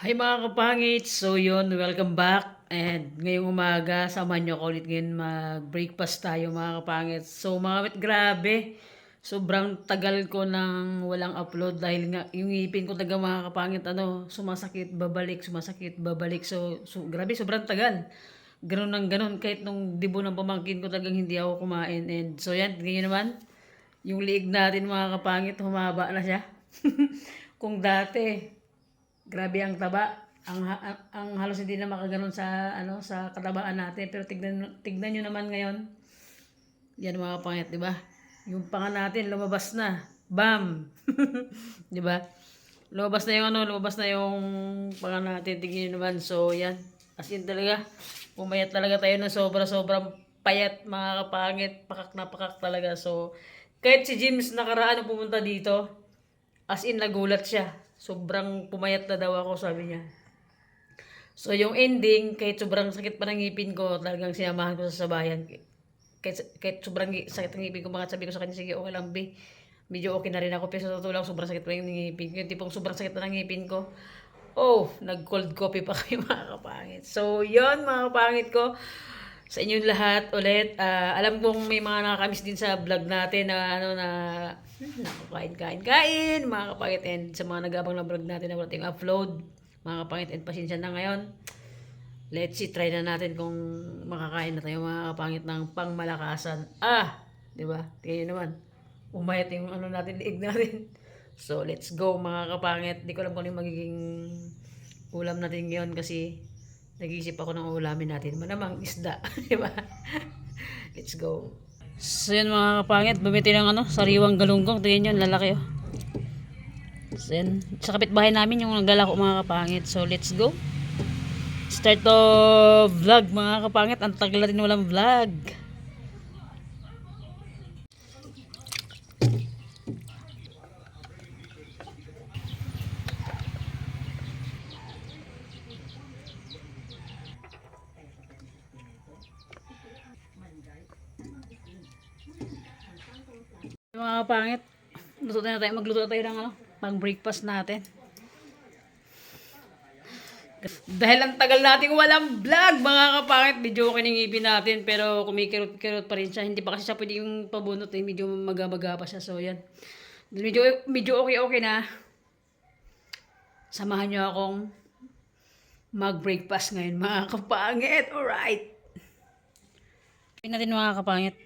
Hi mga kapangit! So yun, welcome back. And ngayong umaga, samahan nyo ako ulit ngayon mag-breakfast tayo mga kapangit. So mga kapit, grabe. Sobrang tagal ko nang walang upload dahil nga yung ngipin ko talaga mga kapangit, sumasakit, babalik, sumasakit, babalik. So grabe, sobrang tagal. Ganun nang ganun, kahit nung dibo ng pamangkin ko talagang hindi ako kumain. And so yan, ngayon naman, yung liig natin mga kapangit, humaba na siya. Kung dati, grabe ang taba. Ang halos hindi na makaganon sa sa katabaan natin, pero tignan niyo naman ngayon. Yan mga pangit, 'di ba? Yung panga natin lumabas na. Bam. 'Di ba? Lumabas na yung panga natin, tignan niyo naman. So, yan. As in talaga, pumayat talaga tayo ng sobra-sobrang payat mga kapangit, pakak na pakak talaga. So, kahit si James nakaraan na pumunta dito, as in nagulat siya. Sobrang pumayat na daw ako, sabi niya. So yung ending, kahit sobrang sakit pa ng ngipin ko, talagang sinamahan ko sa sabayan. Kahit sobrang sakit ng ngipin ko, mga sabi ko sa kanya, sige okay lang be. Medyo okay na rin ako, pero sa totoo lang, sobrang sakit pa yung ngipin ko. Yung tipong sobrang sakit na ng ngipin ko. Oh, nag-cold coffee pa kayo mga kapangit. So, yon mga kapangit ko. Sa inyong lahat ulit. Alam kong may mga nakakamiss din sa vlog natin na kain, mga kapangit. And sa mga nag-abang na vlog natin na wala tayong upload, mga kapangit, and pasensya na ngayon. Let's see, try na natin kung makakain na tayo mga kapangit ng pangmalakasan. Di ba? Tingnan naman. Umayat yung natin, liig natin. So, let's go mga kapangit. Di ko alam kung ano yung magiging ulam natin ngayon kasi nag-iisip ako ng ulamin natin. Malamang isda. Di ba? Let's go. So, yan mga kapangit. Bumiti ng sariwang galunggong. Tingnan yun, lalaki oh. So, yan. Sa kapitbahay namin yung naglalako mga kapangit. So, let's go. Start to vlog mga kapangit. Ang tagal natin walang vlog. Mga kapangit, magluto na tayo ng pang breakfast natin. Dahil ang tagal nating walang vlog, mga kapangit, medyo okay ng ngipin natin, pero kumikirot-kirot pa rin siya. Hindi pa kasi siya pwede yung pabunot, medyo maga-maga pa siya. So, yan. Medyo okay na. Samahan nyo akong mag-breakfast ngayon, mga kapangit. Alright. Pin natin mga kapangit.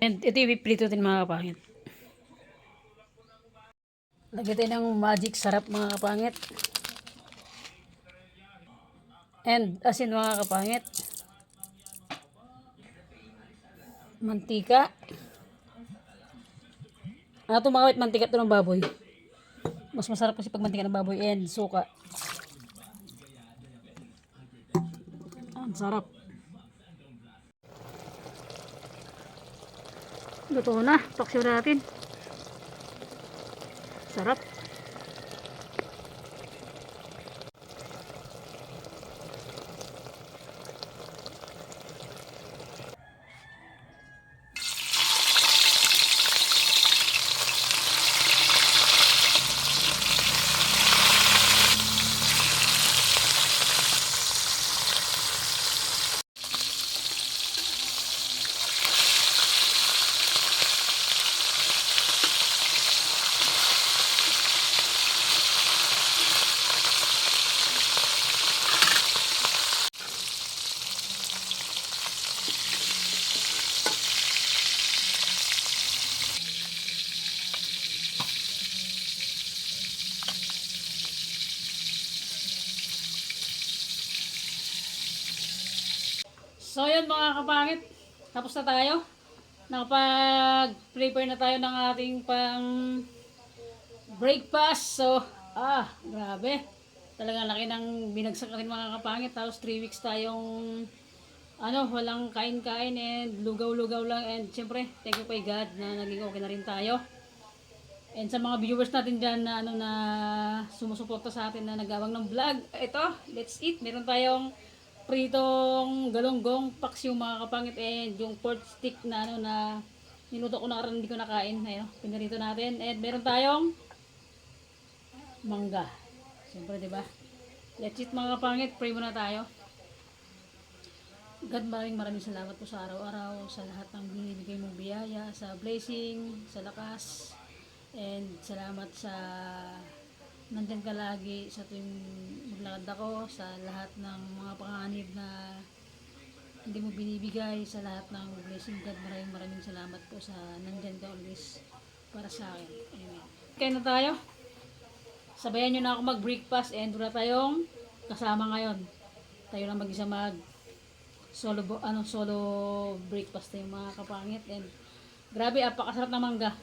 And ito yung piprito din mga kapangit. Lagyan tayo ng magic sarap mga kapangit. And asin mga kapangit. Mantika. Ito mga kapit, mantika ito ng baboy. Mas masarap kasi pag mantika ng baboy. And suka. Ang sarap. Luto na. Paksiw natin. Sarap. So yun mga kapangit, tapos na tayo. Nakapag-prepare na tayo ng ating pang breakfast. So, grabe. Talagang laki ng binagsak natin mga kapangit. Tapos 3 weeks tayong walang kain-kain and lugaw-lugaw lang. And syempre, thank you kay God na naging okay na rin tayo. And sa mga viewers natin dyan na, ano, na sumusuporta sa atin na nagawang ng vlog, ito, let's eat. Meron tayong pritong galonggong paksiw mga kapangit, and yung pork stick na ano na niluto ko na karon, hindi ko nakain. Ayun, pinarito natin. And meron tayong mangga. Siyempre, di ba? Let's eat mga kapangit. Pray muna tayo. God, maraming salamat po sa araw-araw, sa lahat ng binibigay mong biyaya, sa blessing, sa lakas, and salamat sa nandyan ka lagi sa tuwing maglakad ako, sa lahat ng mga panganib na hindi mo binibigay, sa lahat ng blessing. God, maraming salamat po sa nandyan ka always para sa akin. Amen. Kaya na tayo. Sabayan nyo na ako mag-breakfast, and wala tayong kasama ngayon. Tayo lang mag-isa solo breakfast tayo mga kapangit. And grabe, apakasarap na mangga.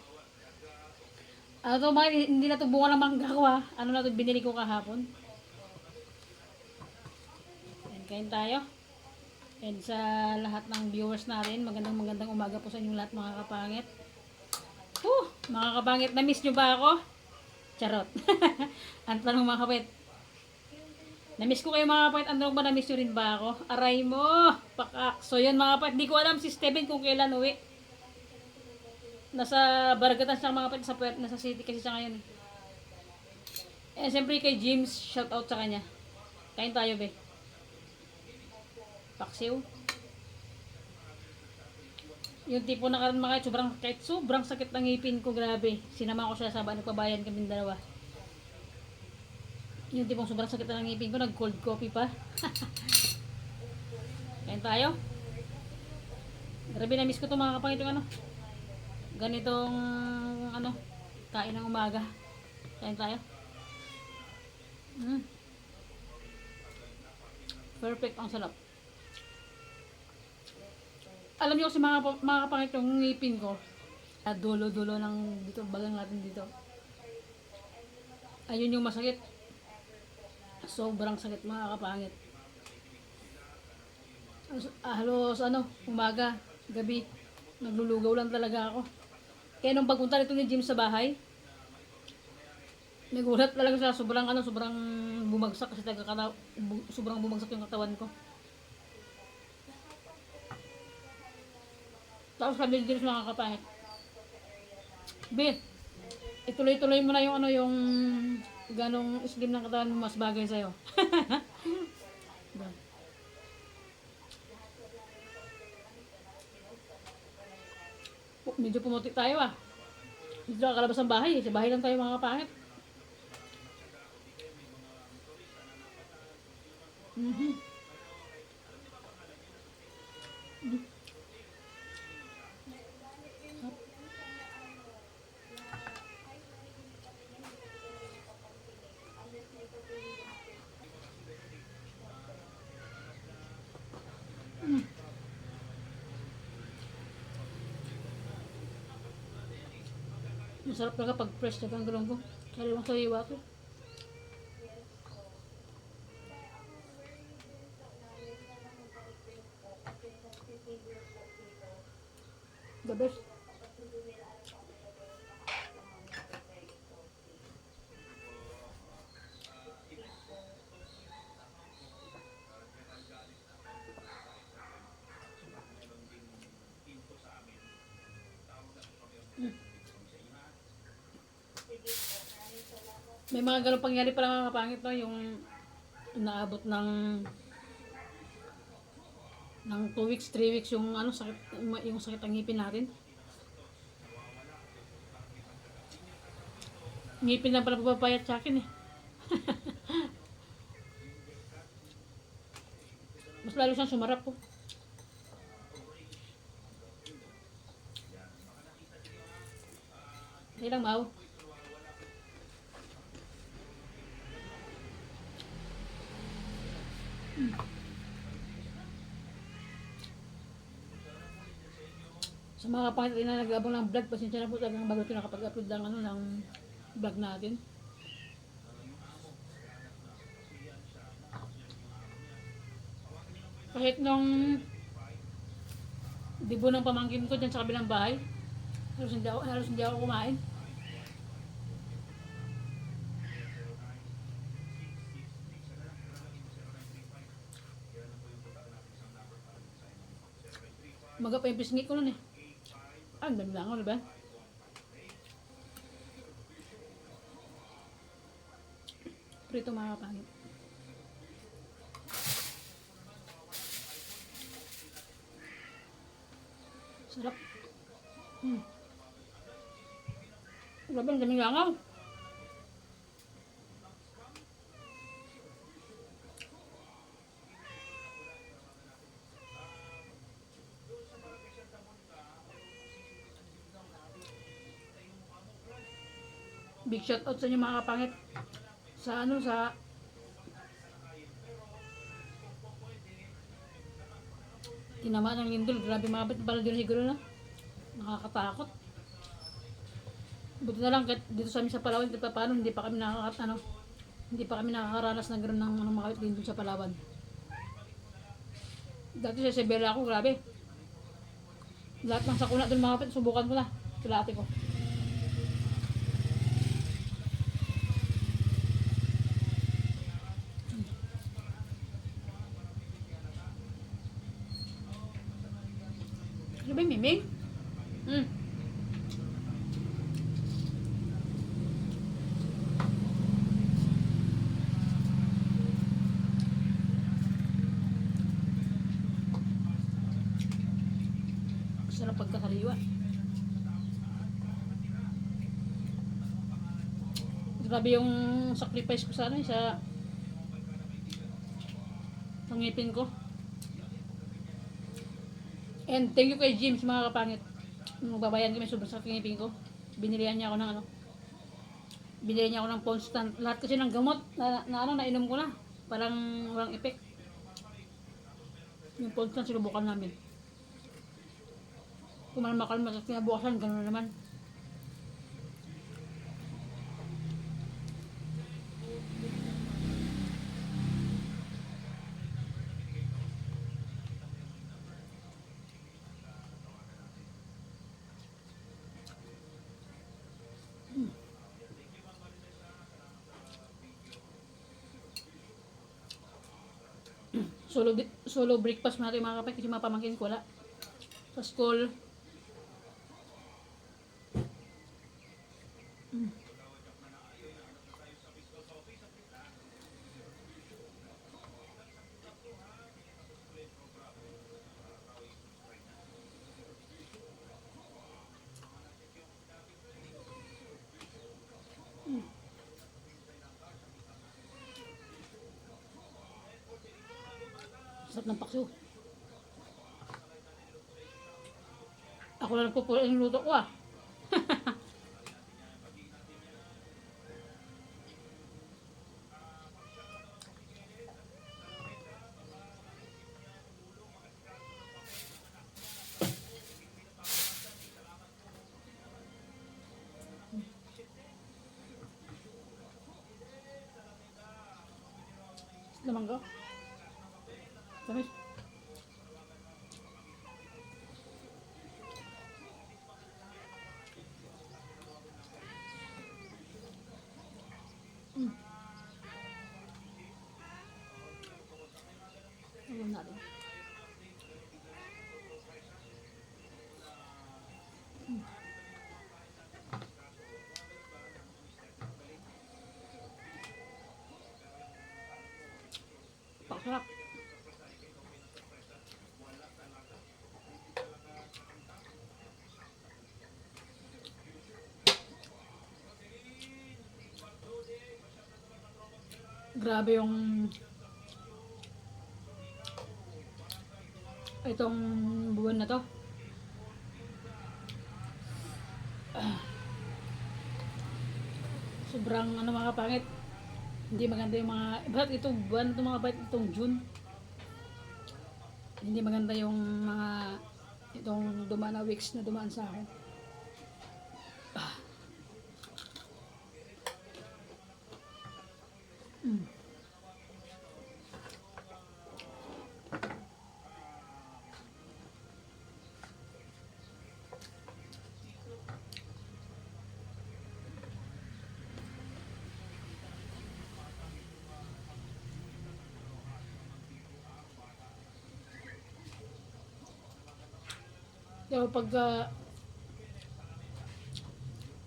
Ano to, hindi na to bunga ng mangga ko ha. Ano na to, binili ko kahapon. And kain tayo. And sa lahat ng viewers natin, magandang umaga po sa inyong lahat mga kapangit. Mga kapangit, na-miss nyo ba ako? Charot. Ang tanong mga kapangit, na-miss ko kayo mga kapangit. Ang tanong ba, na-miss nyo rin ba ako? Aray mo, pakak. So yun mga kapangit, di ko alam si Steven kung kailan uwi. Nasa Baragatan siya mga kapatid, nasa city kasi siya ngayon. Eh siyempre kay James, shout out sa kanya. Kain tayo be. Paksiw. Yung tipo na karon mga kahit sobrang sakit ng ngipin ko, grabe. Sinama ko siya sa nagpabayan kaming dalawa. Yung tipong sobrang sakit ng ngipin ko, nag cold coffee pa. Kain tayo. Grabe, na miss ko to mga kapangit yung ano. Ganitong ano, kain ng umaga. Kain tayo. Perfect, ang sarap. Alam niyo kasi mga kapangit, yung ngipin ko, dulo-dulo ng dito, bagang natin dito. Ayun yung masakit. Sobrang sakit mga kapangit. Halos ano, umaga, gabi, naglulugaw lang talaga ako. Kaya nung pagpunta nito ni Jim sa bahay, nagulat talaga siya, sobrang bumagsak kasi sobrang bumagsak yung katawan ko. Tapos sabi ni Jim sa mga kapangit, "Be, ituloy-tuloy mo na yung ano, yung ganong slim ng katawan mo, mas bagay sa'yo." Medyo pumuti tayo ah. Dito kalabas ng bahay, sa bahay lang tayo mga kapangit. Masarap talaga pag fresh na ang galong ko. Sariwang sariwa ko. The best. May mga ganong pangyari pala mga kapangit, no? Yung naabot ng 2 weeks, 3 weeks yung ano, yung sakit ng ngipin natin. Ngipin lang pala papapayat sa akin eh. Mas lalo siyang sumarap po. Hindi lang mau. Sa mga kapangit na nag-abang ng vlog, pasensya na po talagang bago ito nakapag-upload ng ano, ng vlog natin. Kahit nung dibo ng pamangkin ko dyan sa kabilang bahay, halos hindi ako kumain. Maga pa yung pisngi ko nun eh. Ah, ang dami lang ako, diba? Prito mga kapangit. Sarap. Grabe, ang daming langaw. Big shout out sa inyo mga kapangit. Sa ano, sa tinamaan ng lindol. Grabe mga kapit pala din siguro na. Nakakatakot. Buti na lang kahit dito sa amin sa Palawan, kahit paano hindi pa kami hindi pa kami nakakaranas ng gano'n ng mga kapit lindol sa Palawan. Dati sa Siberia ako, grabe. Lahat ng sakuna doon mga kapit, subukan ko na. Sila ate ko. Ano ba yung miming? Sarap pagkakaliwa. Grabe yung sacrifice ko sa ano, sa ngipin ko. And thank you kay James mga kapangit. Nung babayan kami sobrang sa ngipin ko. Binilihan niya ako ng ano. Binilihan niya ako ng constant. Lahat kasi ng gamot na nainom ko na. Parang walang effect. Yung constant sinubukan namin. Kumalma-kalma sa kinabukasan, gano'n naman. Solo breakfast natin mga kapatid kasi mga pamangkin ko wala. Sa school. Sarap ng pakso. Ako lang po yung luto ko ah. Lamang ko. Tamis. Alam natin. Pakasarap. Grabe yung itong buwan na to. Sobrang ano mga pangit. Hindi maganda yung mga bakit itong buwan itong mga bakit itong June. Hindi maganda yung mga itong dumaan na weeks na dumaan sa akin. Pero pag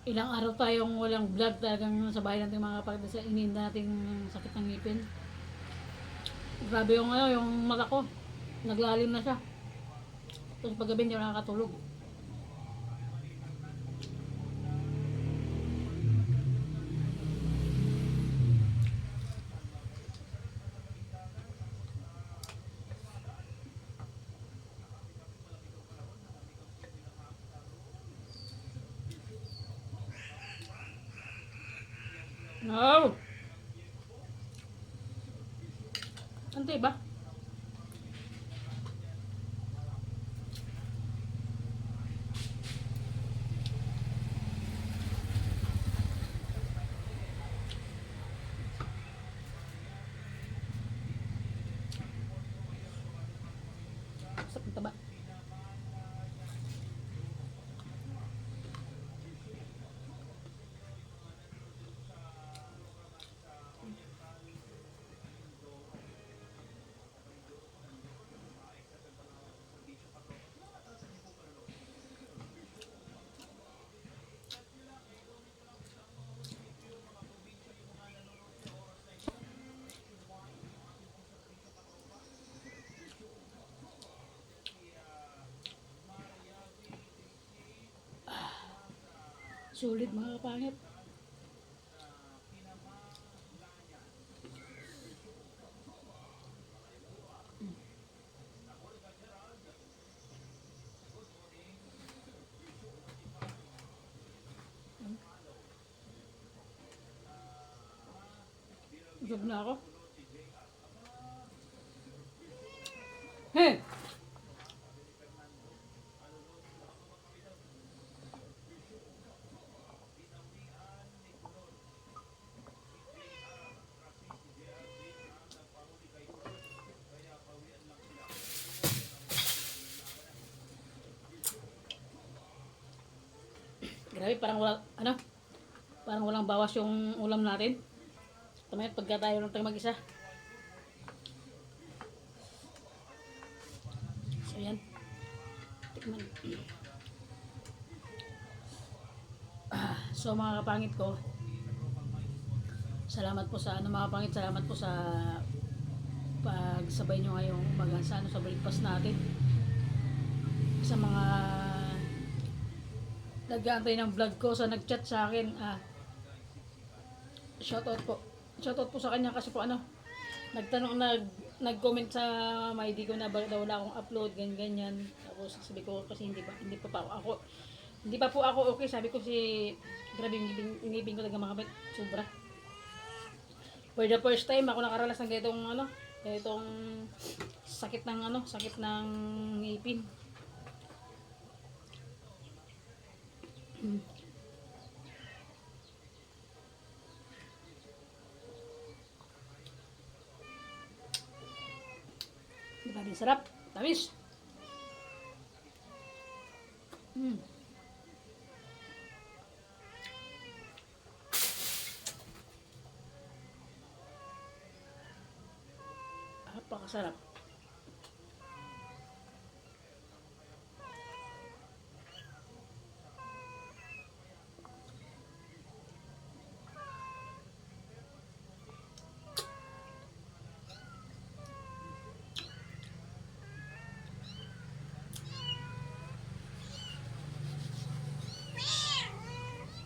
ilang araw tayong walang vlog, talagang sa bahay natin mga kapatid sa iniinda natin yung sakit ng ngipin. Grabe yung yung mata ko. Naglalim na siya. Tapos paggabi hindi ako nakakatulog. No! Ante ba? Sakit ba? Sulit mga kapangit. Usog na ako. Hey! Grabe, parang wala, parang walang bawas yung ulam natin. Tumayot pagka tayo lang tayo mag-isa. So yan. Tikman. So mga kapangit ko, salamat po sa mga kapangit, salamat po sa pagsabay nyo ngayong umaga sa sa breakfast natin. Sa mga nag-aantay ng vlog ko, sa nag-chat sa akin, shoutout po. Shoutout po sa kanya kasi po nagtanong, nag-comment sa may di ko na wala akong upload, ganyan. Tapos sabi ko kasi hindi pa po ako okay. Sabi ko grabe yung ngipin ko talaga mga kapit, sobra. For the first time ako nakaranas ng ganitong sakit ng ngipin. Diba din sarap? Tamis! Napakasarap.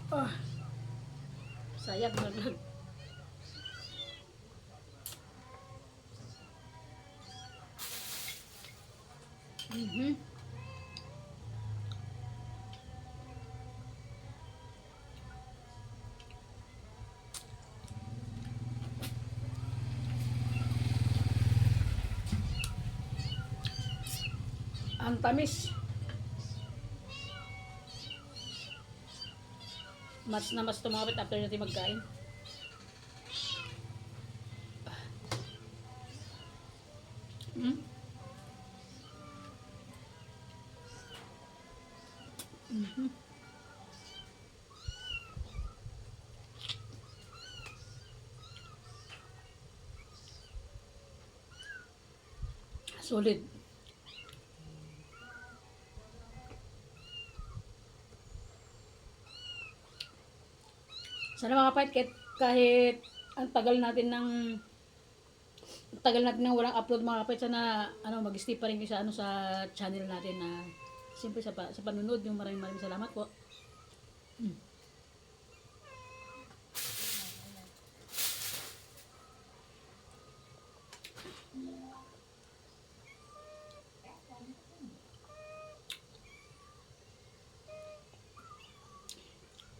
Ah, sayang na vlog. Ang tamis. Mas na mas tumapit after natin magkain. Solid. Sana mga kapatid, kahit ang tagal natin nang walang upload mga kapatid, sana mag-stay pa rin kayo sa sa channel natin na siyempre sa panunod. Yung maraming salamat po.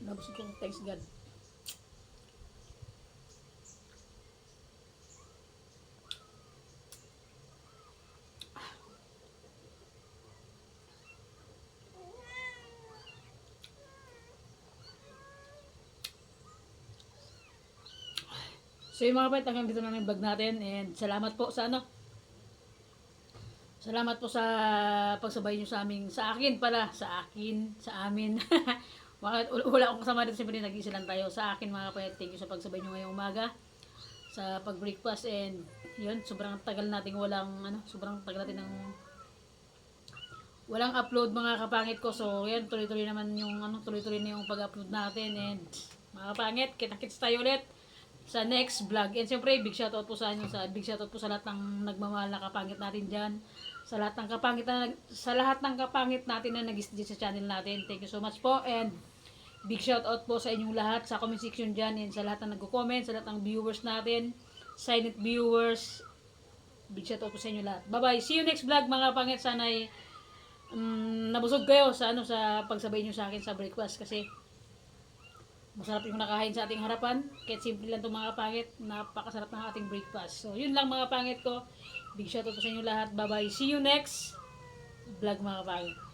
Nabusog ko, thanks God. So yung mga kapatid, hanggang dito na yung vlog natin, and salamat po sa salamat po sa pagsabay nyo sa amin, sa akin pala, sa amin. Wala akong kasama dito, siyempre nag-iisa lang tayo. Sa akin mga kapatid, thank you sa pagsabay nyo ngayong umaga, sa pag-breakfast, and yun, sobrang tagal nating sobrang tagal natin ng walang upload mga kapangit ko. So yan, tuloy-tuloy naman yung tuloy-tuloy na yung pag-upload natin, and mga kapangit, kita-kits tayo ulit sa next vlog. And siyempre, big shoutout po sa lahat ng nagmamahal na kapangit natin diyan. Sa lahat ng kapangit natin na nag-stay sa channel natin. Thank you so much po, and big shoutout po sa inyong lahat sa comment section diyan, and sa lahat ng nagko-comment, sa lahat ng viewers natin, silent viewers. Big shoutout po sa inyo lahat. Bye-bye. See you next vlog mga kapangit. Sana ay nabusog kayo sa sa pagsabay niyo sa akin sa breakfast, kasi masarap yung nakahain sa ating harapan. Kahit simple lang itong mga pangit, napakasarap ng ating breakfast. So, yun lang mga pangit ko. Big shoutout po sa inyo lahat. Bye-bye. See you next vlog mga pangit.